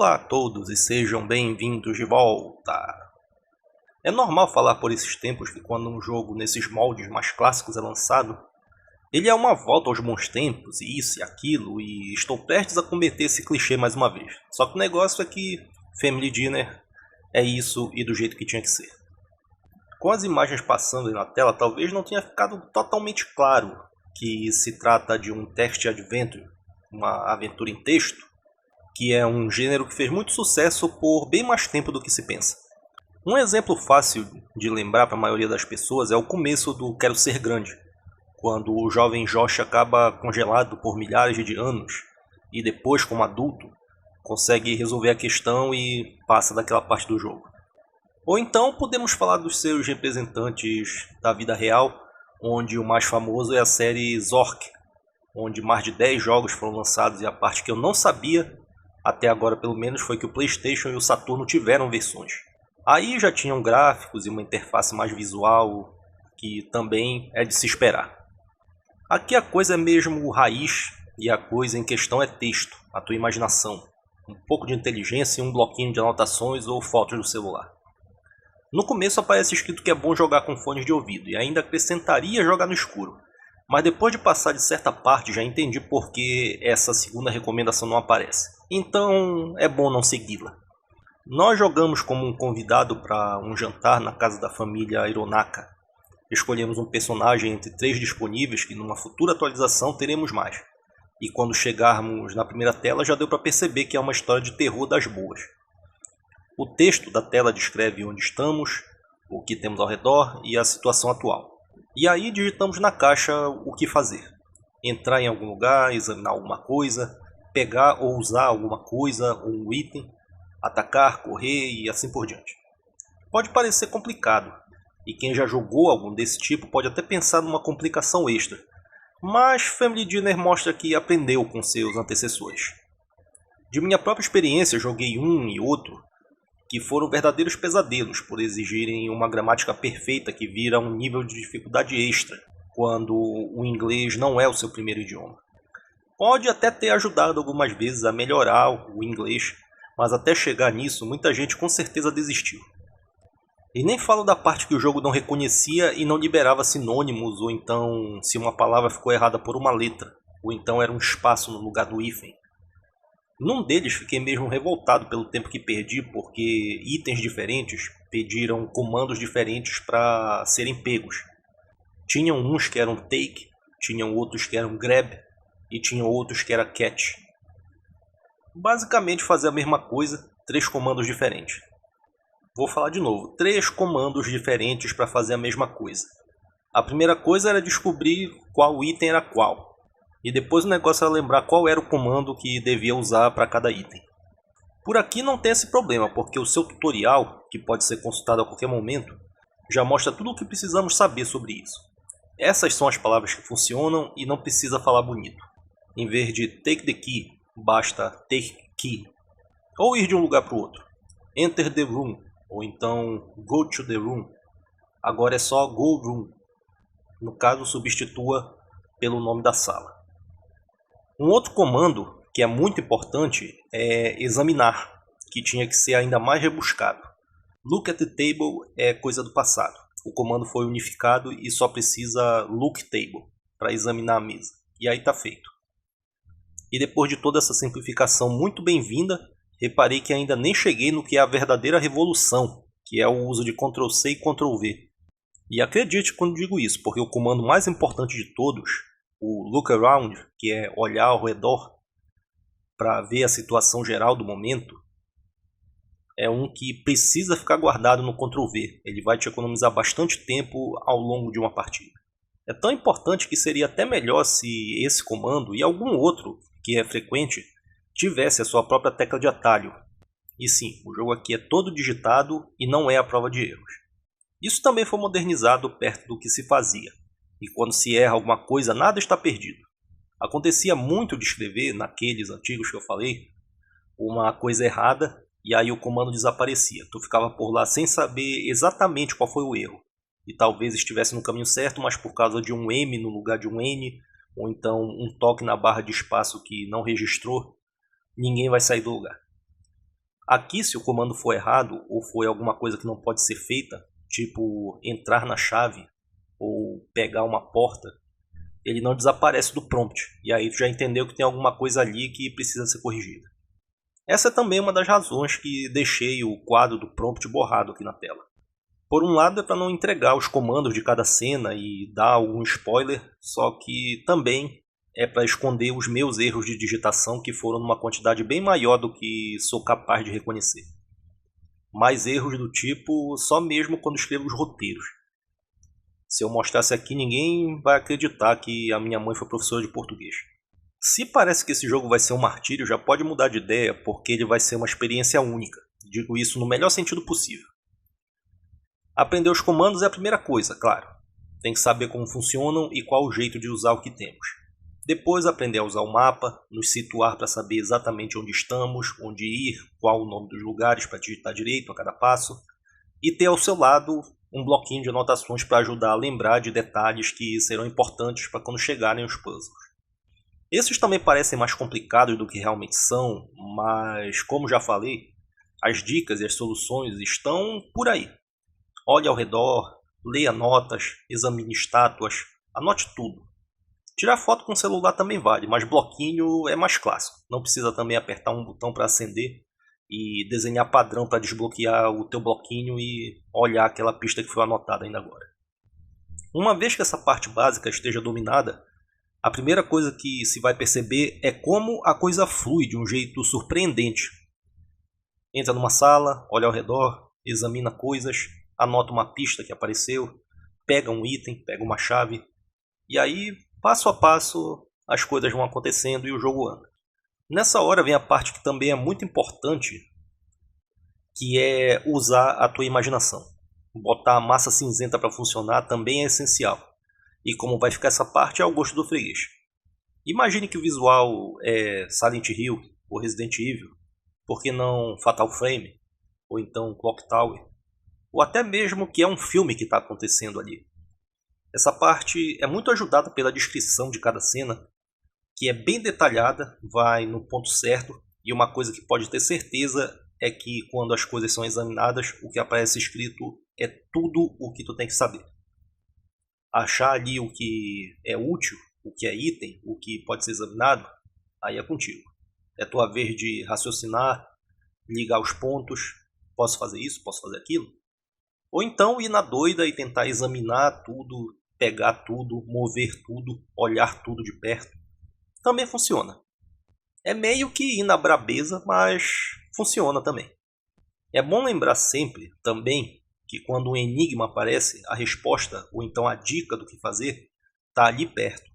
Olá a todos e sejam bem-vindos de volta! É normal falar por esses tempos que quando um jogo nesses moldes mais clássicos é lançado, ele é uma volta aos bons tempos, e isso e aquilo, e estou prestes a cometer esse clichê mais uma vez. Só que o negócio é que Family Dinner é isso e do jeito que tinha que ser. Com as imagens passando aí na tela, talvez não tenha ficado totalmente claro que se trata de um text adventure, uma aventura em texto, que é um gênero que fez muito sucesso por bem mais tempo do que se pensa. Um exemplo fácil de lembrar para a maioria das pessoas é o começo do Quero Ser Grande, quando o jovem Josh acaba congelado por milhares de anos e depois, como adulto, consegue resolver a questão e passa daquela parte do jogo. Ou então podemos falar dos seus representantes da vida real, onde o mais famoso é a série Zork, onde mais de 10 jogos foram lançados e a parte que eu não sabia, até agora pelo menos, foi que o PlayStation e o Saturno tiveram versões. Aí já tinham gráficos e uma interface mais visual, que também é de se esperar. Aqui a coisa é mesmo raiz e a coisa em questão é texto, a tua imaginação, um pouco de inteligência e um bloquinho de anotações ou fotos do celular. No começo aparece escrito que é bom jogar com fones de ouvido e ainda acrescentaria jogar no escuro. Mas depois de passar de certa parte já entendi por que essa segunda recomendação não aparece. Então é bom não segui-la. Nós jogamos como um convidado para um jantar na casa da família Hironaka. Escolhemos um personagem entre 3 disponíveis que numa futura atualização teremos mais. E quando chegarmos na primeira tela já deu para perceber que é uma história de terror das boas. O texto da tela descreve onde estamos, o que temos ao redor e a situação atual. E aí digitamos na caixa o que fazer. Entrar em algum lugar, examinar alguma coisa, pegar ou usar alguma coisa ou um item, atacar, correr e assim por diante. Pode parecer complicado, e quem já jogou algum desse tipo pode até pensar numa complicação extra, mas Family Dinner mostra que aprendeu com seus antecessores. De minha própria experiência, joguei um e outro, que foram verdadeiros pesadelos por exigirem uma gramática perfeita que vira um nível de dificuldade extra, quando o inglês não é o seu primeiro idioma. Pode até ter ajudado algumas vezes a melhorar o inglês, mas até chegar nisso muita gente com certeza desistiu. E nem falo da parte que o jogo não reconhecia e não liberava sinônimos, ou então se uma palavra ficou errada por uma letra, ou então era um espaço no lugar do hífen. Num deles fiquei mesmo revoltado pelo tempo que perdi, porque itens diferentes pediram comandos diferentes para serem pegos. Tinham uns que eram take, tinham outros que eram grab e tinham outros que era catch. Basicamente fazer a mesma coisa, 3 comandos diferentes. Vou falar de novo, 3 comandos diferentes para fazer a mesma coisa. A primeira coisa era descobrir qual item era qual. E depois o negócio era lembrar qual era o comando que devia usar para cada item. Por aqui não tem esse problema, porque o seu tutorial, que pode ser consultado a qualquer momento, já mostra tudo o que precisamos saber sobre isso. Essas são as palavras que funcionam e não precisa falar bonito. Em vez de take the key, basta take key. Ou ir de um lugar para o outro. Enter the room, ou então go to the room. Agora é só go room. No caso, substitua pelo nome da sala. Um outro comando que é muito importante é examinar, que tinha que ser ainda mais rebuscado. Look at the table é coisa do passado. O comando foi unificado e só precisa look table para examinar a mesa. E aí está feito. E depois de toda essa simplificação muito bem-vinda, reparei que ainda nem cheguei no que é a verdadeira revolução, que é o uso de Ctrl+C e Ctrl+V. E acredite quando digo isso, porque o comando mais importante de todos, o look around, que é olhar ao redor para ver a situação geral do momento, é um que precisa ficar guardado no Ctrl+V. Ele vai te economizar bastante tempo ao longo de uma partida. É tão importante que seria até melhor se esse comando e algum outro que é frequente tivesse a sua própria tecla de atalho. E sim, o jogo aqui é todo digitado e não é a prova de erros. Isso também foi modernizado perto do que se fazia. E quando se erra alguma coisa, nada está perdido. Acontecia muito de escrever, naqueles antigos que eu falei, uma coisa errada e aí o comando desaparecia. Tu ficava por lá sem saber exatamente qual foi o erro. E talvez estivesse no caminho certo, mas por causa de um M no lugar de um N, ou então um toque na barra de espaço que não registrou, ninguém vai sair do lugar. Aqui, se o comando for errado ou foi alguma coisa que não pode ser feita, tipo entrar na chave ou pegar uma porta, ele não desaparece do prompt, e aí tu já entendeu que tem alguma coisa ali que precisa ser corrigida. Essa é também uma das razões que deixei o quadro do prompt borrado aqui na tela. Por um lado é para não entregar os comandos de cada cena e dar algum spoiler, só que também é para esconder os meus erros de digitação, que foram numa quantidade bem maior do que sou capaz de reconhecer. Mais erros do tipo só mesmo quando escrevo os roteiros. Se eu mostrasse aqui, ninguém vai acreditar que a minha mãe foi professora de português. Se parece que esse jogo vai ser um martírio, já pode mudar de ideia, porque ele vai ser uma experiência única. Digo isso no melhor sentido possível. Aprender os comandos é a primeira coisa, claro. Tem que saber como funcionam e qual o jeito de usar o que temos. Depois aprender a usar o mapa, nos situar para saber exatamente onde estamos, onde ir, qual o nome dos lugares para digitar direito a cada passo. E ter ao seu lado um bloquinho de anotações para ajudar a lembrar de detalhes que serão importantes para quando chegarem os puzzles. Esses também parecem mais complicados do que realmente são, mas como já falei, as dicas e as soluções estão por aí. Olhe ao redor, leia notas, examine estátuas, anote tudo. Tirar foto com o celular também vale, mas bloquinho é mais clássico. Não precisa também apertar um botão para acender e desenhar padrão para desbloquear o teu bloquinho e olhar aquela pista que foi anotada ainda agora. Uma vez que essa parte básica esteja dominada, a primeira coisa que se vai perceber é como a coisa flui de um jeito surpreendente. Entra numa sala, olha ao redor, examina coisas, anota uma pista que apareceu, pega um item, pega uma chave, e aí, passo a passo, as coisas vão acontecendo e o jogo anda. Nessa hora vem a parte que também é muito importante, que é usar a tua imaginação. Botar a massa cinzenta para funcionar também é essencial. E como vai ficar essa parte é ao gosto do freguês. Imagine que o visual é Silent Hill ou Resident Evil, por que não Fatal Frame, ou então Clock Tower, ou até mesmo que é um filme que está acontecendo ali. Essa parte é muito ajudada pela descrição de cada cena, que é bem detalhada, vai no ponto certo, e uma coisa que pode ter certeza é que quando as coisas são examinadas, o que aparece escrito é tudo o que tu tem que saber. Achar ali o que é útil, o que é item, o que pode ser examinado, aí é contigo. É tua vez de raciocinar, ligar os pontos, posso fazer isso, posso fazer aquilo? Ou então ir na doida e tentar examinar tudo, pegar tudo, mover tudo, olhar tudo de perto. Também funciona. É meio que ir na brabeza, mas funciona também. É bom lembrar sempre, também, que quando um enigma aparece, a resposta, ou então a dica do que fazer, está ali perto.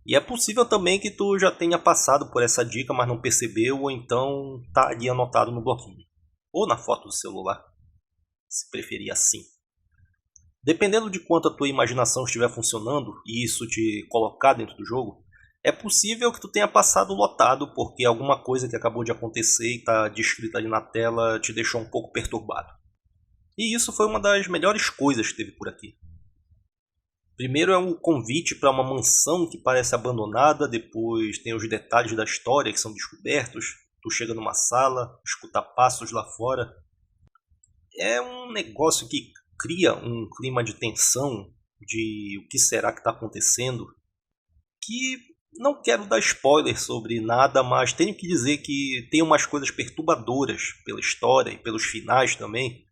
E é possível também que tu já tenha passado por essa dica, mas não percebeu, ou então está ali anotado no bloquinho. Ou na foto do celular, se preferir assim. Dependendo de quanto a tua imaginação estiver funcionando, e isso te colocar dentro do jogo, é possível que tu tenha passado lotado, porque alguma coisa que acabou de acontecer e está descrita ali na tela te deixou um pouco perturbado. E isso foi uma das melhores coisas que teve por aqui. Primeiro é um convite para uma mansão que parece abandonada, depois tem os detalhes da história que são descobertos, tu chega numa sala, escuta passos lá fora. É um negócio que cria um clima de tensão, de o que será que está acontecendo, que não quero dar spoiler sobre nada, mas tenho que dizer que tem umas coisas perturbadoras pela história e pelos finais também,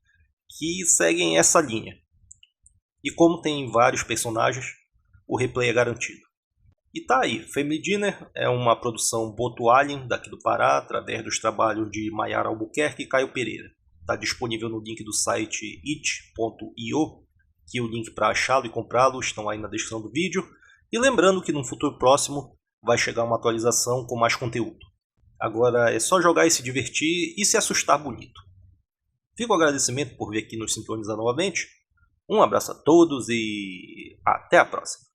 que seguem essa linha. E como tem vários personagens, o replay é garantido. E tá aí, Family Dinner é uma produção Boto Alien, daqui do Pará, através dos trabalhos de Maiara Albuquerque e Caio Pereira. Está disponível no link do site it.io, que o link para achá-lo e comprá-lo estão aí na descrição do vídeo. E lembrando que no futuro próximo vai chegar uma atualização com mais conteúdo. Agora é só jogar e se divertir e se assustar bonito. Fico o agradecimento por vir aqui nos sintonizar novamente. Um abraço a todos e até a próxima.